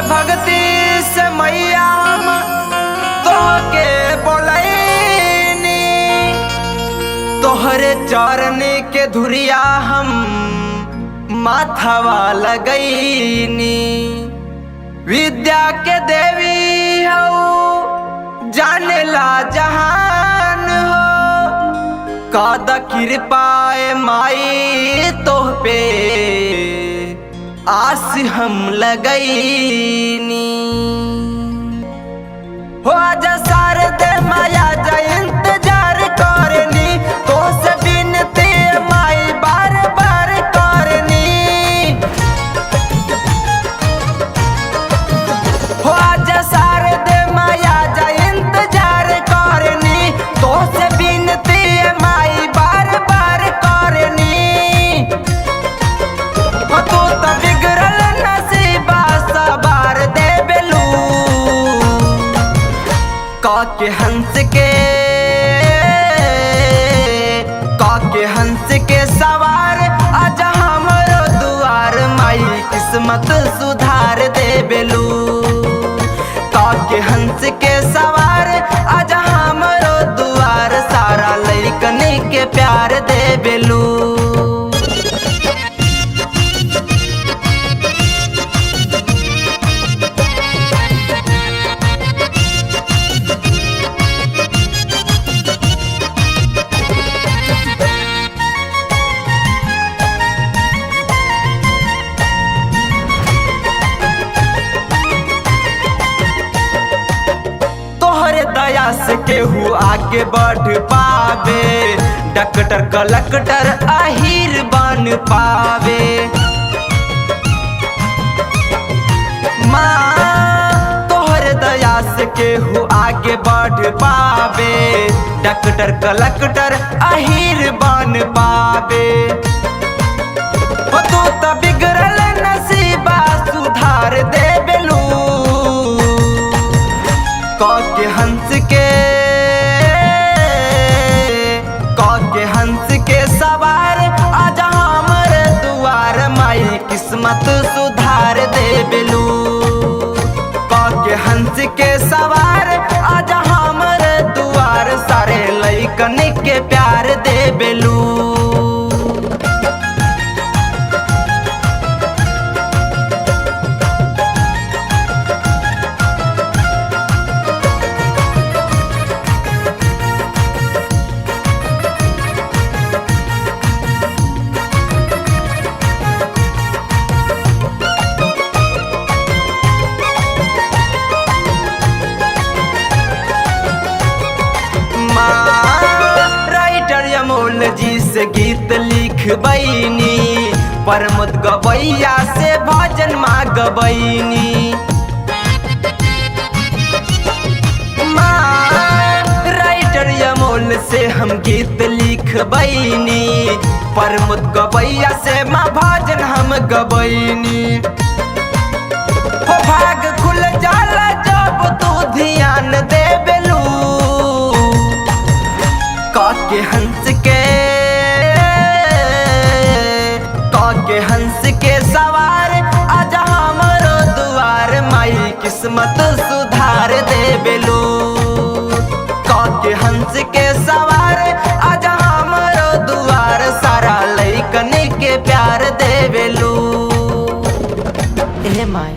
भक्ति से मैया हम तोहके बोलैनी, तोहरे चरण के धुरिया हम माथवा लगैनी। विद्या के देवी हो जानेला जहान हो, काद कृपाए माई तोह पे आस हम लगैनी। हो आजा शारदे माया जा इंतजार करनी, तो से बिनती माई बार बार करनी। हो आजा शारदे माया जा इंतजार करनी, तो से बिनती माई बार बार करनी। हो तू तो बिगड़ल नसीबा सवार देबेलू, काके हंस के सवार आजा हमरो दुआर माई किस्मत सुधार देबेलू। काके हंस के सवार आजा हमरो दुआर सारा लइकन के प्यार देबेलू। दया से केहू आगे बढ़ पावे, डॉक्टर कलेक्टर अहीर बन पावे। माँ तोहर दया से केहू आगे बढ़ पावे, डॉक्टर कलेक्टर अहीर बन पावे। तू तो बिगड़ल नसीबा सुधार देबेलू, काके हंस के सवार आजा हमर दुआर माई किस्मत सुधार देबेलू। काके हंस के सवार आजा हमर दुआर सारे लइकन के प्यार देबेलू। जी से गीत लिखबैनी, प्रमोद गवैया से भजन माँ गवैनी। राइटर अमोल से हम गीत लिखबैनी, प्रमोद गवैया से माँ भजन हम गवैनी। हो भाग खुल जाला जब तू ध्यान देबेलू, काके हंस के सवार आजा हमरो दुआर माई किस्मत सुधार देबेलू। काके हंस के सवार आजा हमरो दुआर सारा लइकन के प्यार देबेलू। ए माई